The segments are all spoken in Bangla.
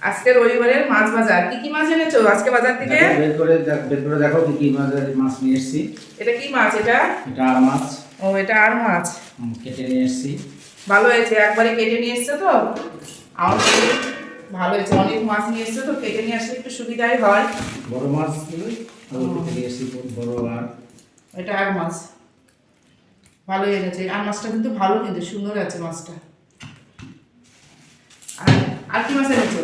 আজকে রবিবারের মাছ বাজার। কি কি মাছ এনেছো আজকে বাজার থেকে? বের করে দেখো কি কি মাছ নিয়ে এসেছি। এটা কি মাছ? এটা আর মাছ। ও, এটা আর মাছ। কেটে নিয়ে এসেছি। ভালো হয়েছে, একবারে কেটে নিয়ে এসছে তো আমার ভালো হয়েছে। অনেক মাছ নিয়ে এসছে তো কেটে নিয়ে আসলে একটু সুবিধাই হয়। বড় মাছ কেটে নিয়ে এসেছি, বড় আর। এটা আর মাছ ভালোই এনেছে। আর মাছটা কিন্তু ভালো, কিন্তু সুন্দর আছে মাছটা। আর আর কি মাছ এনেছো?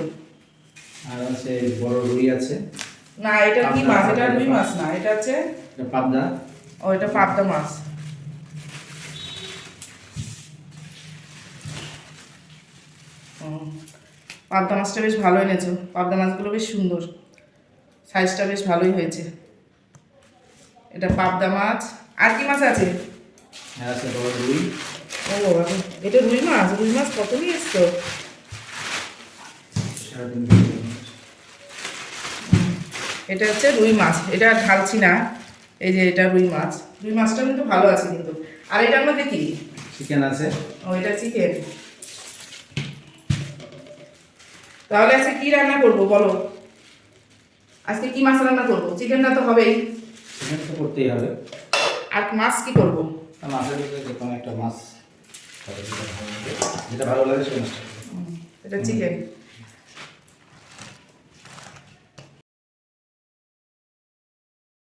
আর আছে বড় রুই আছে। না, এটা কি মাছ? এটা রুই মাছ না, এটা হচ্ছে পাবদা। ও, এটা পাবদা মাছ। পাবদা মাছটা বেশ ভালো এনেছো। পাবদা মাছগুলো বেশ সুন্দর, সাইজটা বেশ ভালোই হয়েছে। এটা পাবদা মাছ। আর কি মাছ আছে? আছে বড় রুই। ও বাবা, এটা রুই মাছ। রুই মাছ কত নিয়ে এসছো? এটা হচ্ছে রুই মাছ। এটা ঢালছি না, এই যে এটা রুই মাছ। রুই মাছটা কিন্তু ভালো আছে কিন্তু। আর এটার মধ্যে কি? চিকেন আছে। ও, এটা চিকেন। তাহলে আজকে কি রান্না করবো বলো? আজকে কি মাছ রান্না করবো? চিকেনটা তো হবেই। চিকেন তো করতেই হবে। আর মাছ কি করবো? মাছের ভিতরে যে কোনো একটা মাছ যেটা ভালো লাগে সেই মাছটা। এটা চিকেন।